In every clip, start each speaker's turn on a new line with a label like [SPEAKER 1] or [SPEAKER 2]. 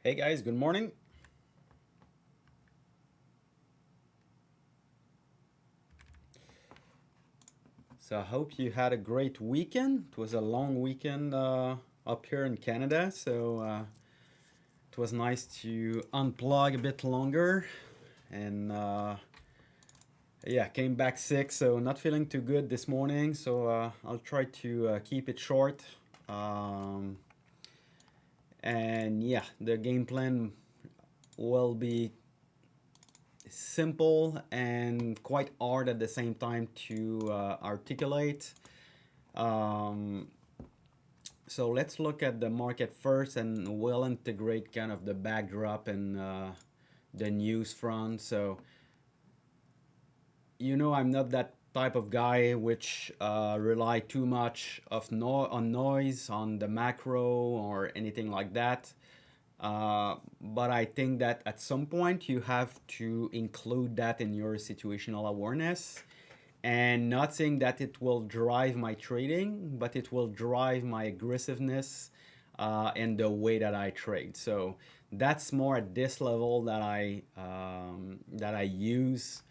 [SPEAKER 1] Hey guys, good morning. So I hope you had a great weekend. It was a long weekend up here in Canada, so it was nice to unplug a bit longer. And yeah, came back sick, so not feeling too good this morning. So I'll try to keep it short. Um, and yeah, the game plan will be simple and quite hard at the same time to articulate. Um, so let's look at the market first, and we'll integrate kind of the backdrop and the news front. So I'm not that type of guy which rely too much on noise on the macro or anything like that. But I think that at some point you have to include that in your situational awareness, and not saying that it will drive my trading, but it will drive my aggressiveness and the way that I trade. So that's more at this level that I use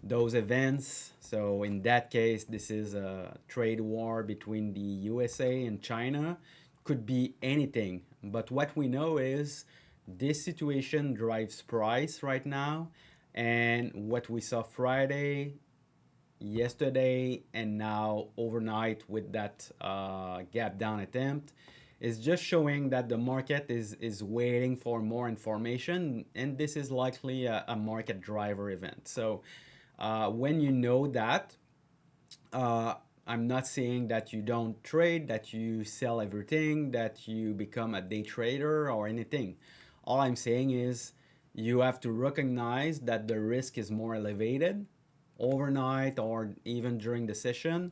[SPEAKER 1] those events. So in that case, this is a trade war between the USA and China. Could be anything, but what we know is this situation drives price right now, and what we saw Friday, yesterday, and now overnight with that gap down attempt is just showing that the market is waiting for more information, and this is likely a market driver event. So when you know that, uh, I'm not saying that you don't trade, that you sell everything, that you become a day trader or anything. All I'm saying is you have to recognize that the risk is more elevated overnight or even during the session,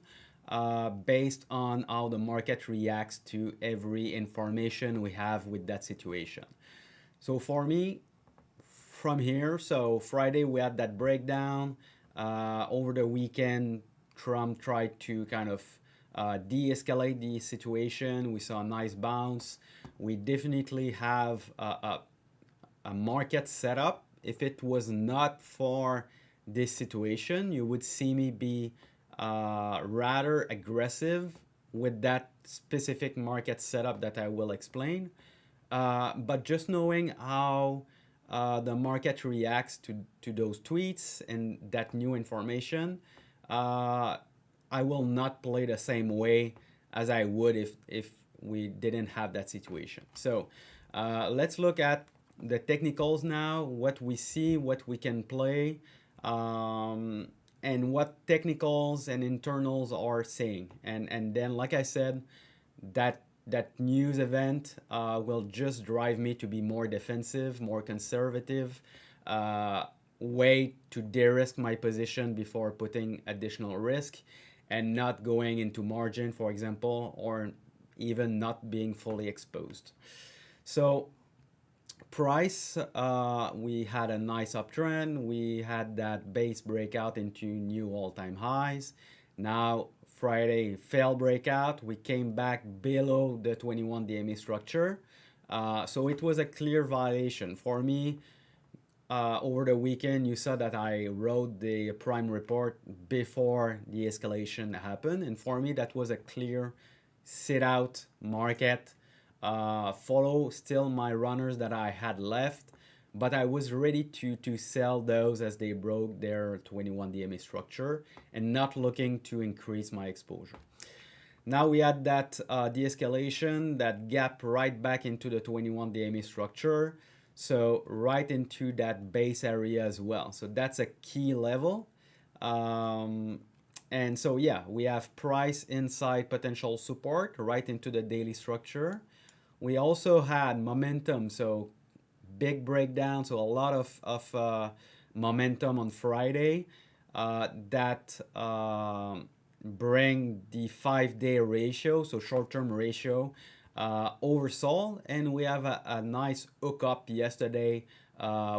[SPEAKER 1] based on how the market reacts to every information we have with that situation. So for me, from here, so Friday we had that breakdown. Over the weekend, Trump tried to kind of de-escalate the situation. We saw a nice bounce. We definitely have a market setup. If it was not for this situation, you would see me be rather aggressive with that specific market setup that I will explain. But just knowing how the market reacts to those tweets and that new information, uh, I will not play the same way as I would if we didn't have that situation. So let's look at the technicals now, what we see, what we can play, and what technicals and internals are saying. And then, like I said, that news event will just drive me to be more defensive, more conservative, way to de-risk my position before putting additional risk, and not going into margin, for example, or even not being fully exposed. So price, we had a nice uptrend. We had that base breakout into new all-time highs. Now Friday fail breakout. We came back below the 21 DMA structure. So it was a clear violation for me. Over the weekend, you saw that I wrote the prime report before the escalation happened, and for me that was a clear sit out market. Follow still my runners that I had left, but I was ready to sell those as they broke their 21 DMA structure and not looking to increase my exposure. Now we had that de-escalation, that gap right back into the 21 DMA structure. So right into that base area as well. So that's a key level. And so yeah, we have price inside potential support right into the daily structure. We also had momentum, so big breakdown, so a lot of momentum on Friday that bring the 5-day ratio, so short-term ratio, oversold, and we have a nice hook up yesterday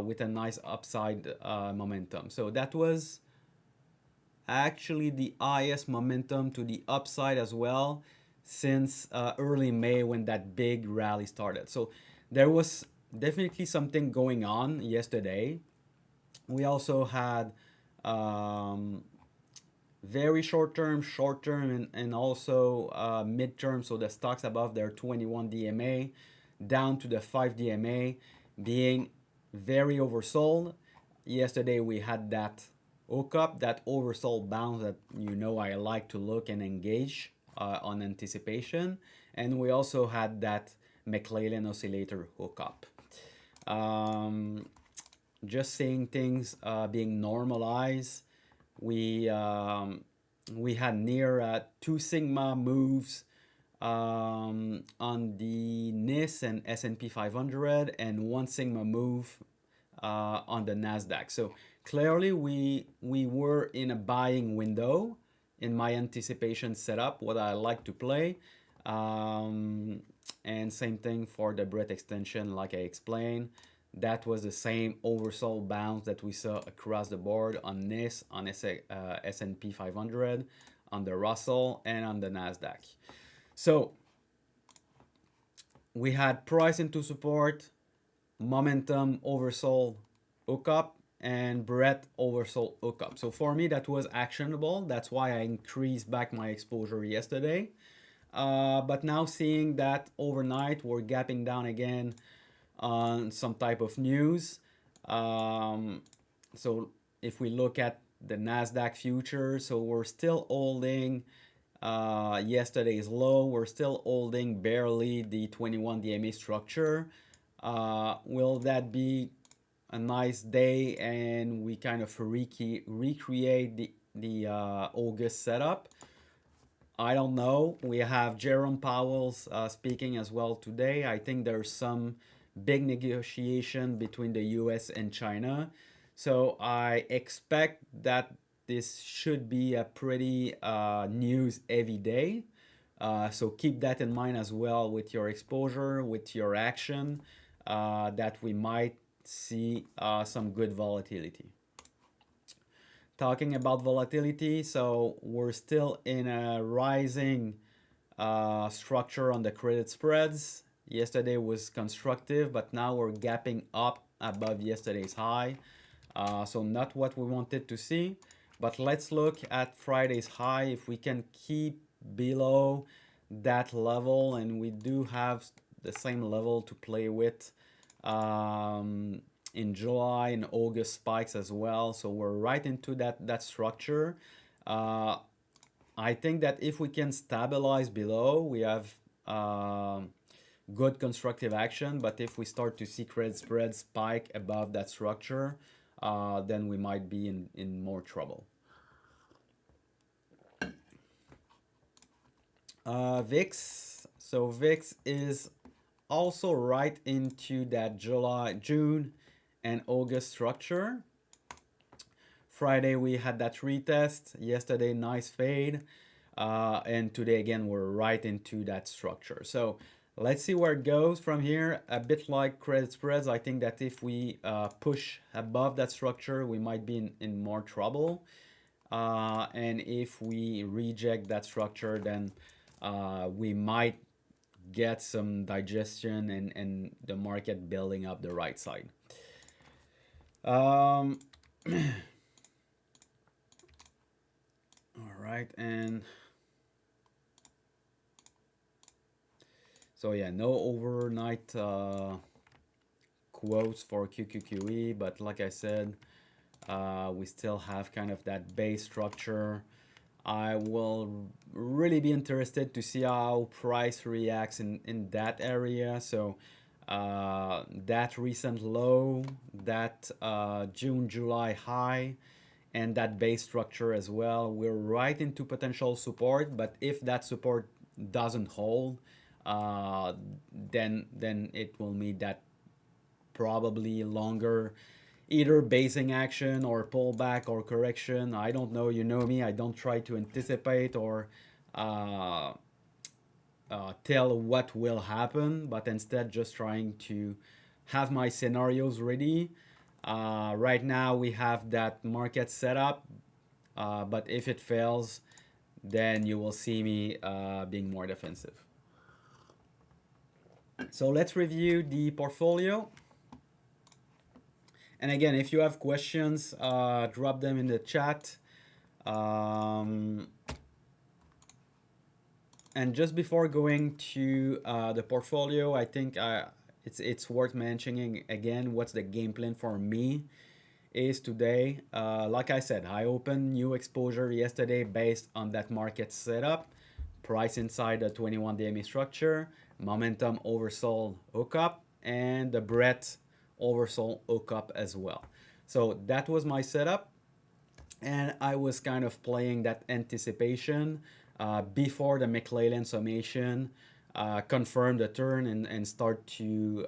[SPEAKER 1] with a nice upside momentum. So that was actually the highest momentum to the upside as well since early May when that big rally started. So there was definitely something going on yesterday. We also had um, very short term, and also mid-term. So the stocks above their 21 DMA down to the 5 DMA being very oversold. Yesterday we had that hook up, that oversold bounce that I like to look and engage on anticipation. And we also had that McClellan oscillator hook up. Um, just seeing things being normalized. We um, we had near 2 sigma moves on the NIS and S&P 500, and 1 sigma move on the Nasdaq. So clearly we were in a buying window in my anticipation setup, what I like to play. Um, and same thing for the Brett extension, like I explained. That was the same oversold bounce that we saw across the board on NIS, on S&P 500, on the Russell, and on the Nasdaq. So we had price into support, momentum oversold hookup, and Brett oversold hookup. So for me, that was actionable. That's why I increased back my exposure yesterday. But now seeing that overnight we're gapping down again on some type of news. So if we look at the Nasdaq future, so we're still holding yesterday's low. We're still holding barely the 21 DMA structure. Will that be a nice day and we kind of recreate the August setup? I don't know. We have Jerome Powell's speaking as well today. I think there's some big negotiation between the US and China. So I expect that this should be a pretty news heavy day. So keep that in mind as well with your exposure, with your action, that we might see some good volatility. Talking about volatility, so we're still in a rising structure on the credit spreads. Yesterday was constructive, but now we're gapping up above yesterday's high. So not what we wanted to see. But let's look at Friday's high. If we can keep below that level, and we do have the same level to play with in July and August spikes as well. So we're right into that structure. I think that if we can stabilize below, we have good constructive action. But if we start to see credit spread spike above that structure, then we might be in more trouble. VIX. So VIX is also right into that July, June, and August structure. Friday we had that retest. Yesterday, nice fade. And today again, we're right into that structure. So let's see where it goes from here. A bit like credit spreads, I think that if we push above that structure, we might be in more trouble. And if we reject that structure, then we might get some digestion and the market building up the right side. All right, and so yeah, no overnight quotes for QQQE, but like I said, we still have kind of that base structure. I will really be interested to see how price reacts in that area. So that recent low, that June, July high, and that base structure as well, we're right into potential support. But if that support doesn't hold, then it will mean that probably longer either basing action or pullback or correction. I don't know. You know me. I don't try to anticipate or tell what will happen, but instead just trying to have my scenarios ready. Right now we have that market set up, but if it fails, then you will see me being more defensive. So let's review the portfolio. And again, if you have questions, drop them in the chat. Um, and just before going to the portfolio, I think it's worth mentioning again what's the game plan for me is today. Like I said, I opened new exposure yesterday based on that market setup, price inside the 21 DME structure, momentum oversold hookup, and the breadth oversold hookup as well. So that was my setup, and I was kind of playing that anticipation before the McClellan summation confirm the turn and start to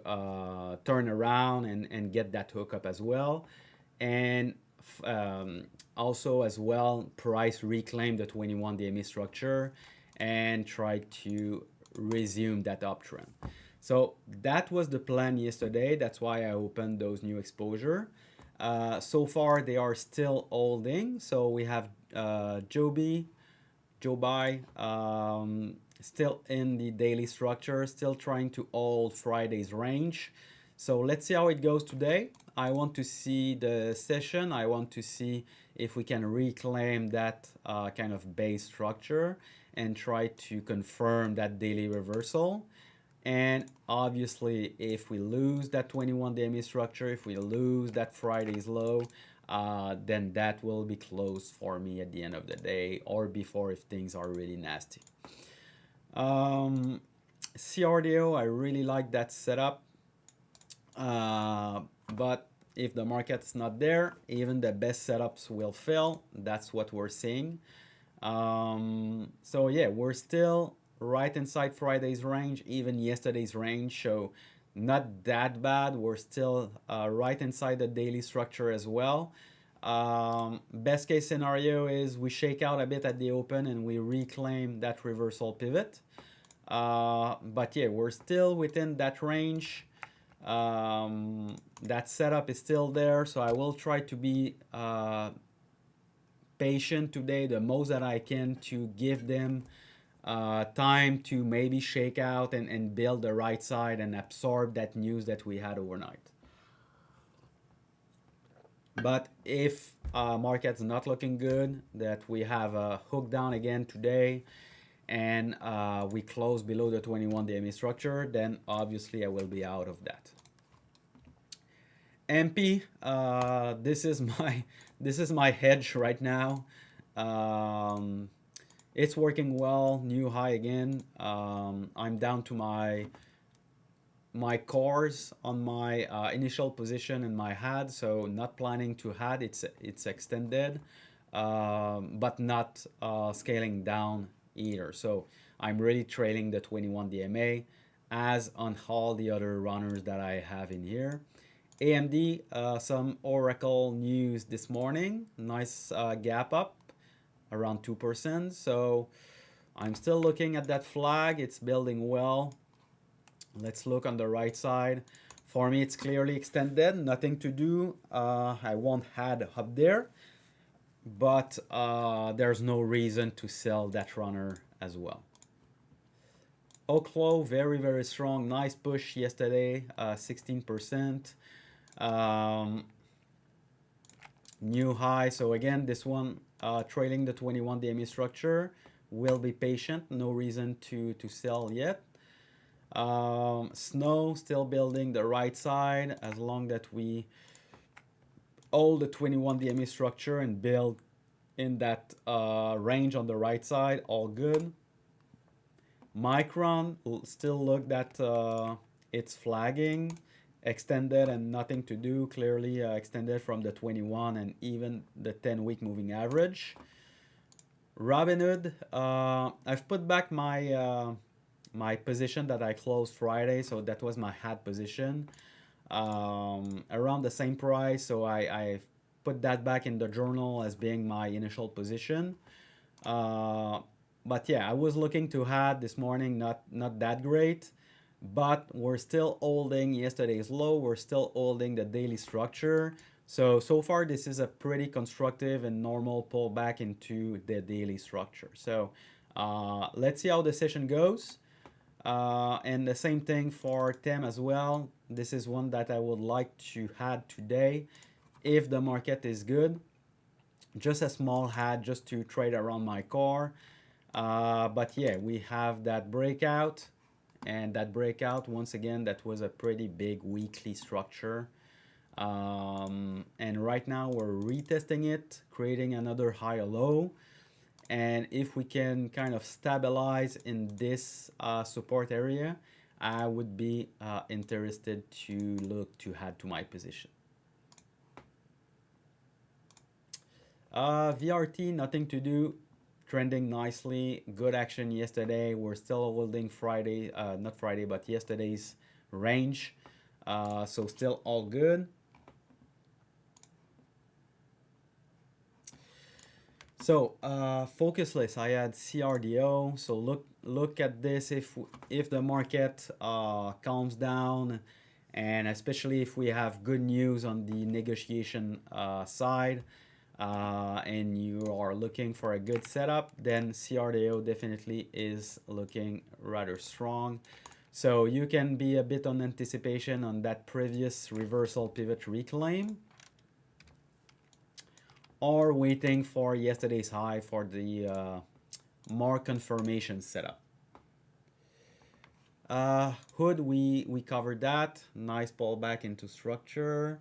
[SPEAKER 1] turn around and get that hookup as well. And also as well, price reclaim the 21 DME structure and try to resume that uptrend. So that was the plan yesterday. That's why I opened those new exposure. So far, they are still holding. So we have Joby, Joby, still in the daily structure, still trying to hold Friday's range. So let's see how it goes today. I want to see the session. I want to see if we can reclaim that kind of base structure and try to confirm that daily reversal. And obviously, if we lose that 21 DME structure, if we lose that Friday's low, then that will be closed for me at the end of the day or before if things are really nasty. CRDO, I really like that setup. But if the market's not there, even the best setups will fail. That's what we're seeing. So yeah, we're still right inside Friday's range, even yesterday's range. So not that bad. We're still right inside the daily structure as well. Best case scenario is we shake out a bit at the open and we reclaim that reversal pivot. But yeah, we're still within that range. That setup is still there, so I will try to be patient today the most that I can to give them time to maybe shake out and build the right side and absorb that news that we had overnight. But if market's not looking good, that we have a hook down again today and we close below the 21 DME structure, then obviously I will be out of that. MP, this is my hedge right now. It's working well, new high again. I'm down to my cores on my initial position and my had, so not planning to had. It's extended, but not scaling down either. So I'm really trailing the 21 DMA as on all the other runners that I have in here. AMD, some Oracle news this morning. Nice gap up around 2%. So I'm still looking at that flag. It's building well. Let's look on the right side. For me, it's clearly extended. Nothing to do. I won't head up there. But there's no reason to sell that runner as well. Oklo, very, very strong. Nice push yesterday, 16%. New high. So again, this one trailing the 21 DME structure. Will be patient. No reason to sell yet. Snow still building the right side as long that we hold the 21 DME structure and build in that range on the right side. All good. Micron still look that it's flagging, extended and nothing to do. Clearly extended from the 21 and even the 10-week moving average. Robinhood, I've put back my my position that I closed Friday, so that was my hat position around the same price. So I put that back in the journal as being my initial position. But yeah, I was looking to had this morning, not that great, but we're still holding yesterday's low. We're still holding the daily structure. So far this is a pretty constructive and normal pullback into the daily structure. So let's see how the session goes. And the same thing for TEM as well. This is one that I would like to add today if the market is good. Just a small hat just to trade around my car. But yeah, we have that breakout. And that breakout, once again, that was a pretty big weekly structure. And right now we're retesting it, creating another high or low. And if we can kind of stabilize in this support area, I would be interested to look to add to my position. VRT, nothing to do, trending nicely, good action yesterday. We're still holding Friday, not Friday, but yesterday's range. So still all good. So Focuslist, I had CRDO. So look at this if the market calms down, and especially if we have good news on the negotiation side, and you are looking for a good setup, then CRDO definitely is looking rather strong. So you can be a bit on anticipation on that previous reversal pivot reclaim, or waiting for yesterday's high for the more confirmation setup. Hood, we covered that. Nice pullback into structure.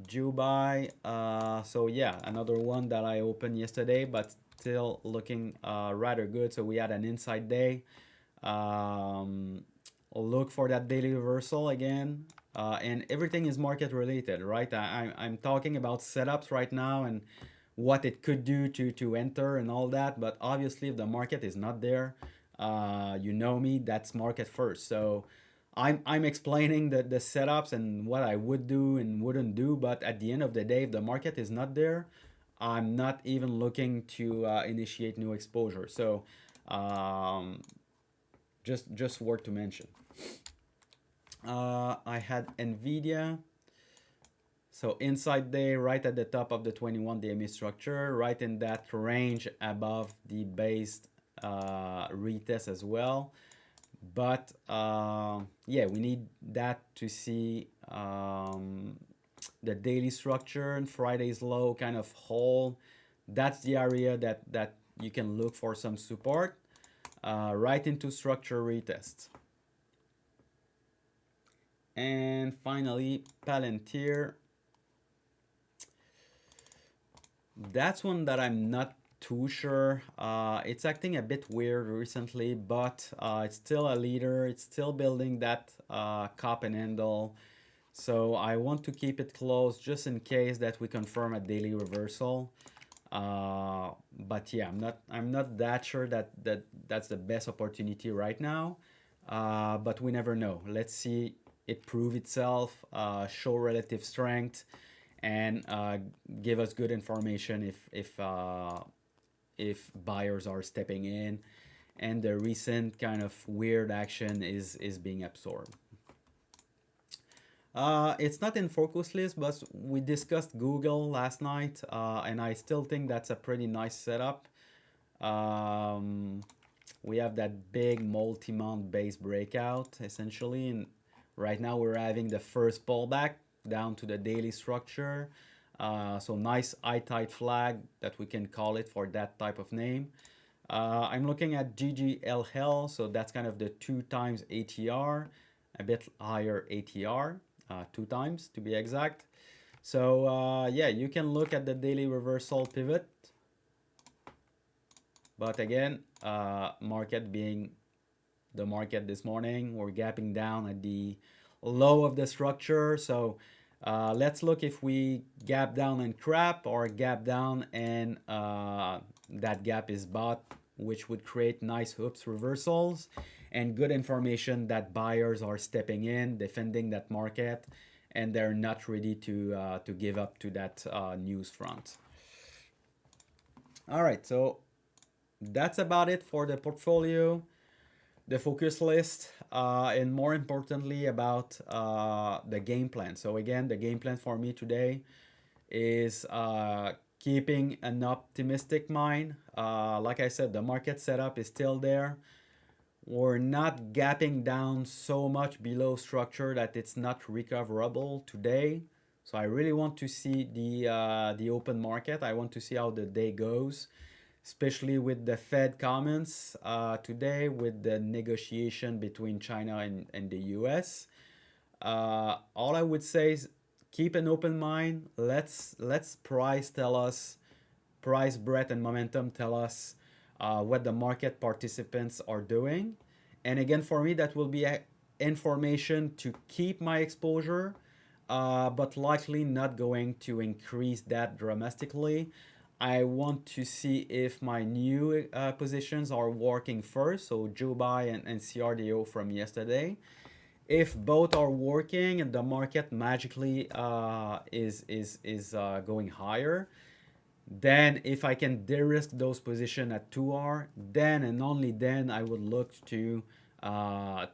[SPEAKER 1] Dubai. So yeah, another one that I opened yesterday, but still looking rather good. So we had an inside day. Look for that daily reversal again. And everything is market related, right? I'm talking about setups right now and what it could do to enter and all that. But obviously, if the market is not there, you know me, that's market first. So I'm explaining the setups and what I would do and wouldn't do. But at the end of the day, if the market is not there, I'm not even looking to initiate new exposure. So just worth to mention. I had Nvidia. So inside day, right at the top of the 21 DMA structure, right in that range above the base retest as well. But yeah, we need that to see the daily structure and Friday's low kind of hold. That's the area that you can look for some support right into structure retest. And finally, Palantir. That's one that I'm not too sure. It's acting a bit weird recently, but it's still a leader. It's still building that cup and handle. So I want to keep it close just in case that we confirm a daily reversal. But yeah, I'm not that sure that's the best opportunity right now. But we never know. Let's see it prove itself, show relative strength, and give us good information if buyers are stepping in and the recent kind of weird action is being absorbed. It's not in Focuslist, but we discussed Google last night, and I still think that's a pretty nice setup. We have that big multi-month base breakout essentially, and right now we're having the first pullback down to the daily structure. So nice eye tight flag that we can call it for that type of name. I'm looking at GGLL, so that's kind of the 2 times ATR, a bit higher ATR, 2 times to be exact. So yeah, you can look at the daily reversal pivot. But again, market being the market this morning, we're gapping down at the low of the structure. So let's look if we gap down and crap or gap down and that gap is bought, which would create nice hoops reversals and good information that buyers are stepping in, defending that market, and they're not ready to give up to that news front. All right, so that's about it for the portfolio, the focus list, and more importantly about the game plan. So again, the game plan for me today is keeping an optimistic mind. Like I said, the market setup is still there. we're not gapping down so much below structure that it's not recoverable today. So I really want to see the open market. I want to see how the day goes, especially with the Fed comments today, with the negotiation between China and the US. All I would say is keep an open mind. Let's price, breadth, and momentum tell us what the market participants are doing. And again, for me, that will be information to keep my exposure, but likely not going to increase that dramatically. I want to see if my new positions are working first, so Joe Buy and CRDO from yesterday. If both are working and the market magically is going higher, then if I can de-risk those positions at 2R, then and only then I would look to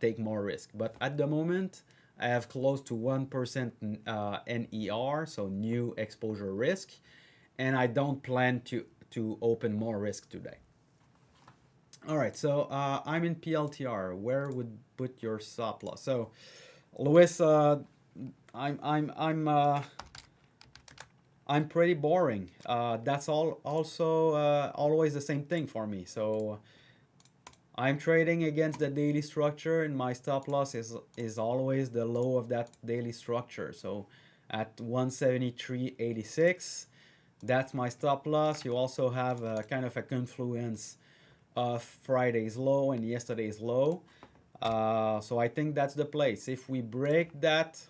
[SPEAKER 1] take more risk. But at the moment, I have close to 1% NER, so new exposure risk, and I don't plan to open more risk today. All right, so I'm in PLTR. Where would put your stop loss? So, Louis, I'm I'm pretty boring. That's all. Also, always the same thing for me. So I'm trading against the daily structure, and my stop loss is always the low of that daily structure. So at 173.86, that's my stop loss. You also have a kind of a confluence of Friday's low and yesterday's low. So I think that's the place. If we break that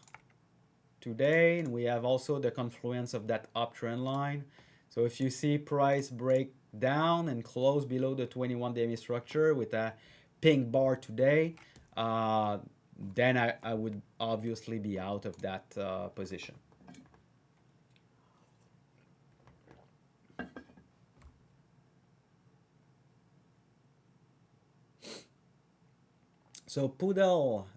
[SPEAKER 1] today, and we have also the confluence of that uptrend line. So if you see price break down and close below the 21 DMA structure with a pink bar today, then I would obviously be out of that position. So Poodle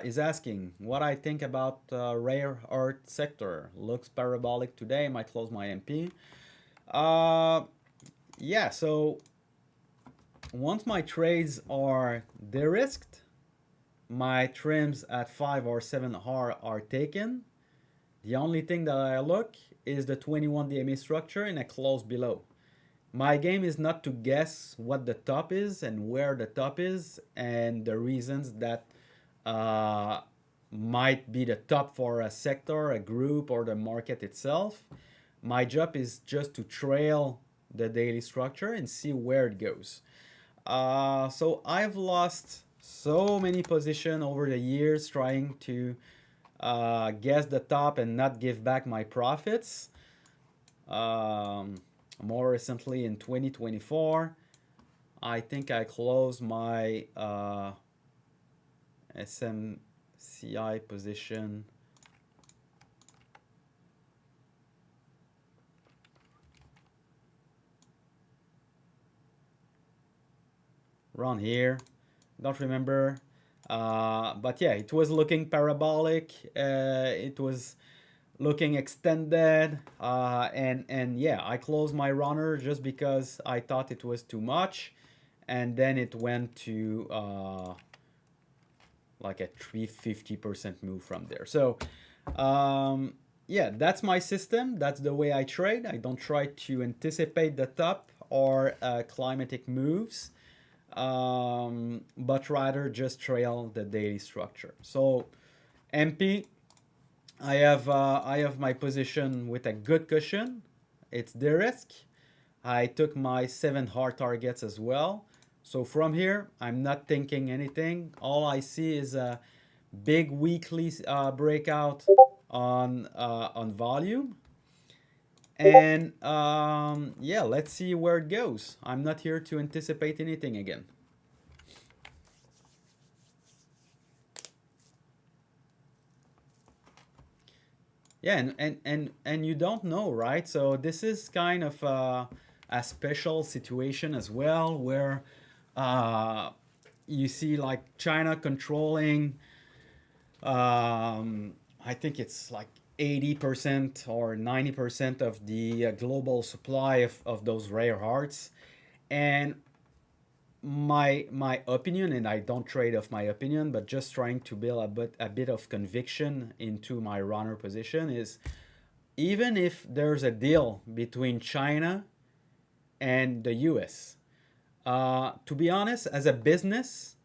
[SPEAKER 1] is asking what I think about rare earth sector. Looks parabolic today. Might close my MP. Yeah, so once my trades are de-risked, my trims at 5 or 7 are taken. The only thing that I look is the 21 DMA structure and a close below. My game is not to guess what the top is and where the top is and the reasons that uh, might be the top for a sector, a group, or the market itself. My job is just to trail the daily structure and see where it goes. So I've lost so many positions over the years trying to guess the top and not give back my profits. Um, More recently in 2024, I think I closed my SMCI position around here. Don't remember. But yeah, it was looking parabolic. It was looking extended. And yeah, I closed my runner just because I thought it was too much. And then it went to like a 350% move from there. So yeah, that's my system. That's the way I trade. I don't try to anticipate the top or climatic moves, but rather just trail the daily structure. So MP, I have my position with a good cushion. It's the risk. I took my 7 hard targets as well. So from here, I'm not thinking anything. All I see is a big weekly breakout on volume. And yeah, let's see where it goes. I'm not here to anticipate anything again. Yeah, and you don't know, right? So this is kind of a special situation as well, where uh, you see like China controlling. I think it's like 80% or 90% of the global supply of those rare earths, and my opinion, and I don't trade off my opinion, but just trying to build a bit of conviction into my runner position is, even if there's a deal between China and the US, to be honest, as a business,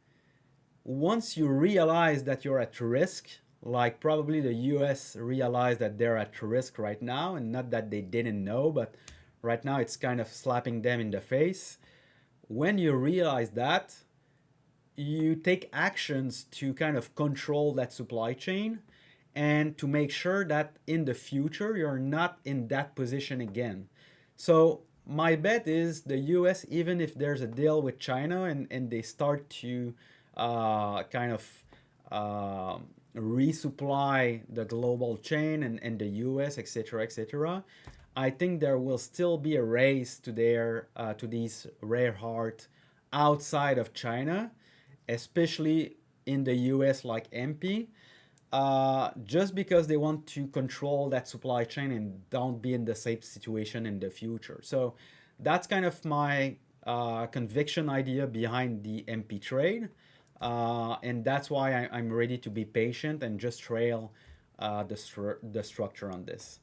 [SPEAKER 1] once you realize that you're at risk, like probably the US realize that they're at risk right now, and not that they didn't know, but right now it's kind of slapping them in the face. When you realize that, you take actions to kind of control that supply chain and to make sure that in the future you're not in that position again. So my bet is the US, even if there's a deal with China and they start to kind of resupply the global chain and the US, etc., etc., I think there will still be a race to to these rare earth outside of China, especially in the US, like MP, just because they want to control that supply chain and don't be in the same situation in the future. So that's kind of my conviction idea behind the MP trade. And that's why I'm ready to be patient and just trail the structure on this.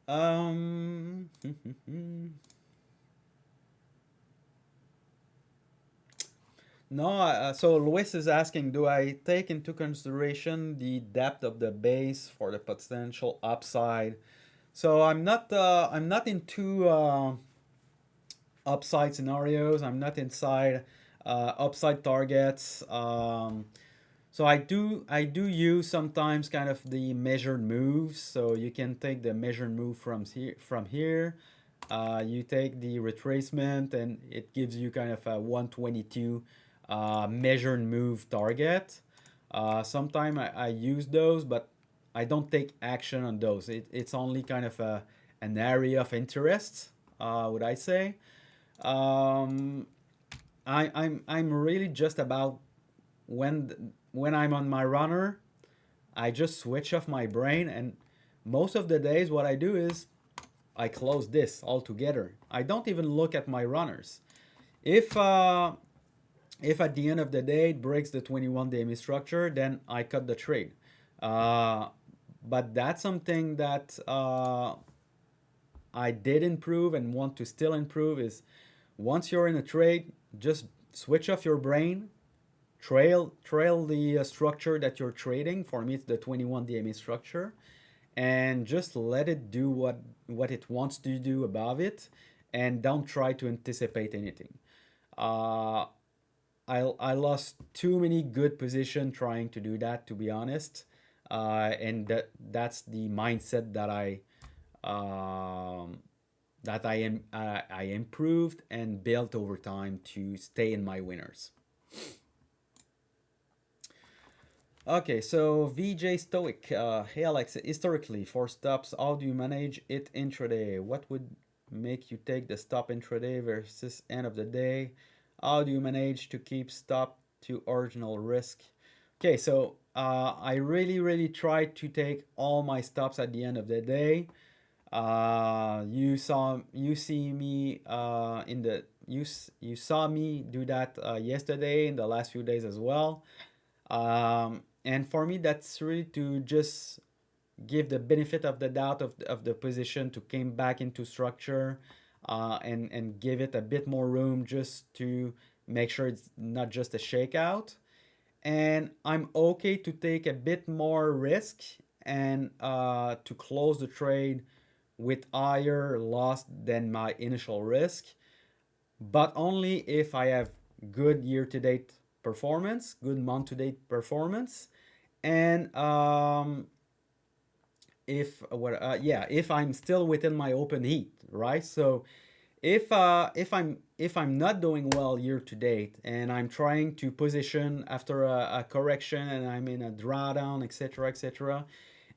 [SPEAKER 1] Um, No, so Luis is asking, do I take into consideration the depth of the base for the potential upside? So I'm not into upside scenarios. I'm not inside upside targets. So I do use sometimes kind of the measured moves. So you can take the measured move from here. You take the retracement, and it gives you kind of a 122 measured move target. Sometimes I use those, but I don't take action on those. It's only kind of an area of interest, would I say. Um, I'm really just about when I'm on my runner, I just switch off my brain, and most of the days what I do is I close this altogether. I don't even look at my runners. If if at the end of the day it breaks the 21 day structure, then I cut the trade. Uh, but that's something that I did improve and want to still improve is, once you're in a trade, just switch off your brain, trail the structure that you're trading. For me, it's the 21 DMA structure, and just let it do what it wants to do above it, and don't try to anticipate anything. Uh, I lost too many good positions trying to do that, to be honest, and that's the mindset um, that I improved and built over time to stay in my winners. Okay, so VJ Stoic, hey Alex, historically for stops, how do you manage it intraday? What would make you take the stop intraday versus end of the day? How do you manage to keep stop to original risk? Okay, so I really try to take all my stops at the end of the day. You see me you saw me do that yesterday, in the last few days as well. And for me, that's really to just give the benefit of the doubt of the position to came back into structure, and give it a bit more room just to make sure it's not just a shakeout. And I'm okay to take a bit more risk and to close the trade with higher loss than my initial risk, but only if I have good year to date performance, good month to date performance, and if I'm still within my open heat, right? So if I'm not doing well year to date, and I'm trying to position after a correction, and I'm in a drawdown, etc., etc.,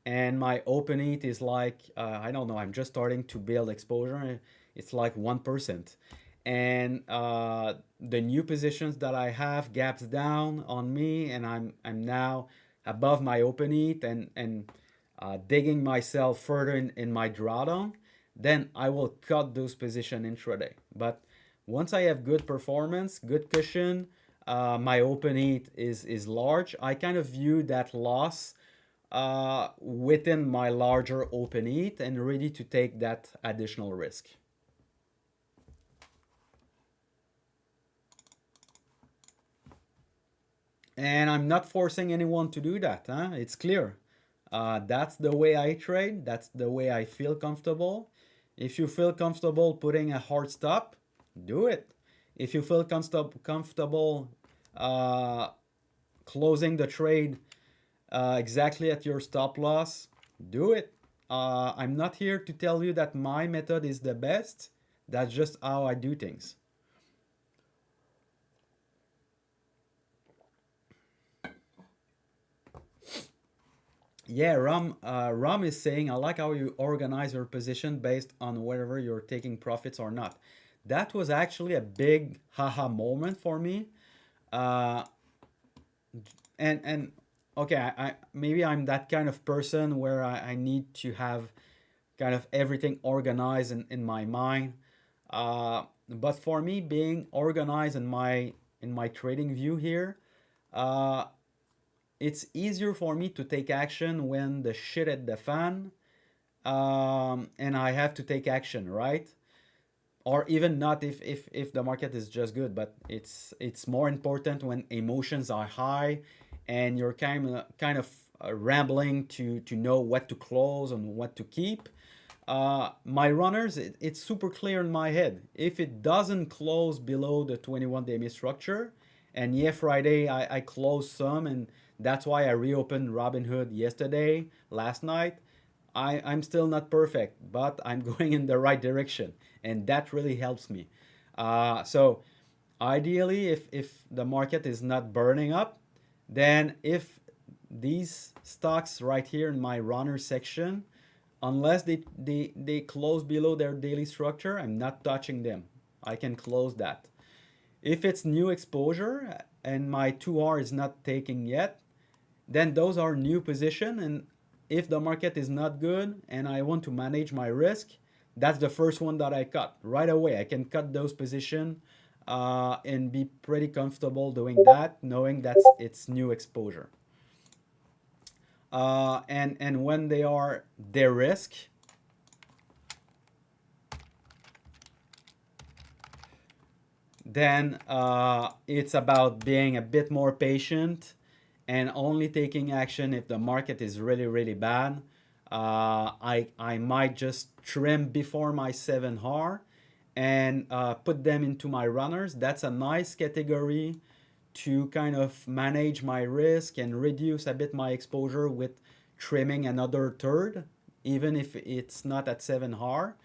[SPEAKER 1] and my open heat is like, I don't know, I'm just starting to build exposure. It's like 1%, and the new positions that I have gaps down on me, and I'm now above my open heat, and digging myself further in my drawdown, then I will cut those position intraday. But once I have good performance, good cushion, my open heat is large, I kind of view that loss within my larger open heat and ready to take that additional risk. And I'm not forcing anyone to do that. Huh? It's clear. That's the way I trade. That's the way I feel comfortable. If you feel comfortable putting a hard stop, do it. If you feel comfortable uh, closing the trade exactly at your stop loss, do it. I'm not here to tell you that my method is the best. That's just how I do things. Yeah, Ram is saying, I like how you organize your position based on whether you're taking profits or not. That was actually a big haha moment for me. Uh, and okay, I maybe I'm that kind of person where I need to have kind of everything organized in my mind. But for me, being organized in my trading view here, uh, it's easier for me to take action when the shit at the fan, and I have to take action, right? Or even not if the market is just good, but it's more important when emotions are high and you're kind of rambling to know what to close and what to keep. My runners, it's super clear in my head. If it doesn't close below the 21-day MA structure, and yeah, Friday I closed some, and that's why I reopened Robinhood yesterday, last night. I'm still not perfect, but I'm going in the right direction, and that really helps me. So, ideally, if the market is not burning up, then if these stocks right here in my runner section, unless they close below their daily structure, I'm not touching them. I can close that. If it's new exposure and my 2R is not taking yet, then those are new position, and if the market is not good and I want to manage my risk, that's the first one that I cut right away. I can cut those position and be pretty comfortable doing that, knowing that it's new exposure. And when they are their risk, then it's about being a bit more patient and only taking action if the market is really, really bad. I might just trim before my 7R and put them into my runners. That's a nice category to kind of manage my risk and reduce a bit my exposure with trimming another third, even if it's not at 7R,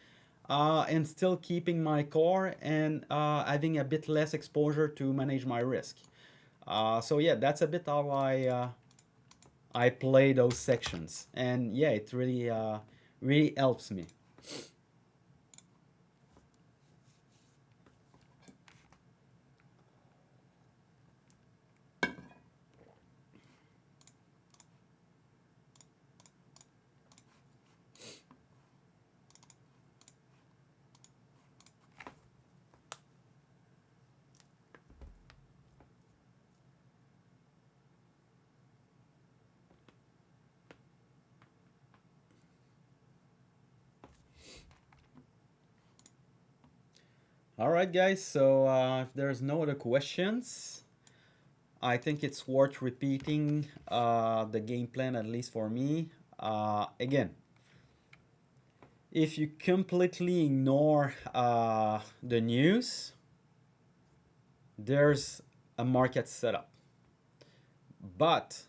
[SPEAKER 1] and still keeping my core and having a bit less exposure to manage my risk. So yeah, that's a bit how I play those sections, and yeah, it really helps me. All right, guys. So if there's no other questions, I think it's worth repeating the game plan, at least for me. Again, if you completely ignore the news, there's a market setup. But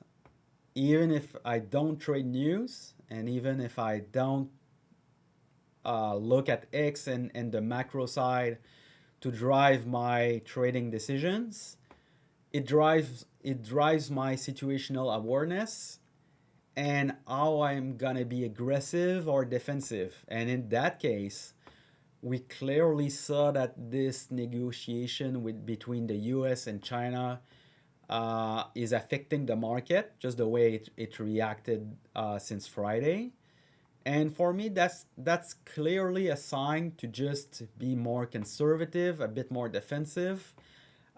[SPEAKER 1] even if I don't trade news, and even if I don't look at X and the macro side to drive my trading decisions, it drives my situational awareness and how I'm gonna be aggressive or defensive. And in that case, we clearly saw that this negotiation between the US and China is affecting the market, just the way it reacted since Friday. And for me, that's clearly a sign to just be more conservative, a bit more defensive.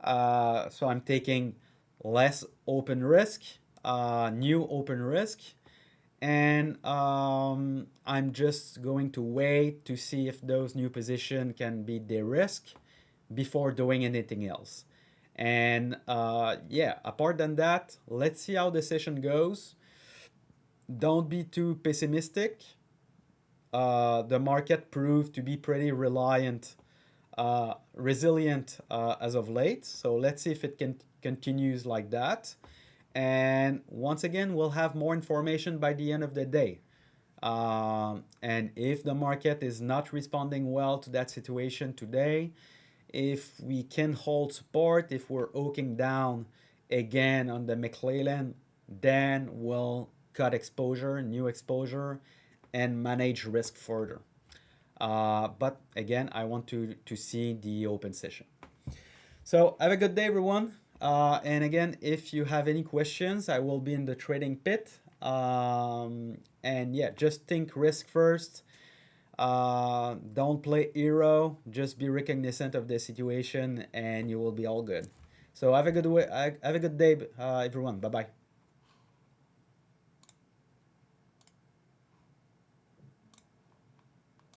[SPEAKER 1] So I'm taking less open risk, new open risk, and I'm just going to wait to see if those new position can be de-risked before doing anything else. And yeah, apart than that, let's see how the session goes. Don't be too pessimistic. The market proved to be pretty resilient as of late. So let's see if it can continues like that. And once again, we'll have more information by the end of the day. And if the market is not responding well to that situation today, if we can hold support, if we're oaking down again on the McClellan, then we'll cut exposure, new exposure, and manage risk further. But again, I want to see the open session. So have a good day, everyone. And again, if you have any questions, I will be in the trading pit. And yeah, just think risk first. Don't play hero. Just be recognizant of the situation, and you will be all good. So have a good way. Have a good day, everyone. Bye bye.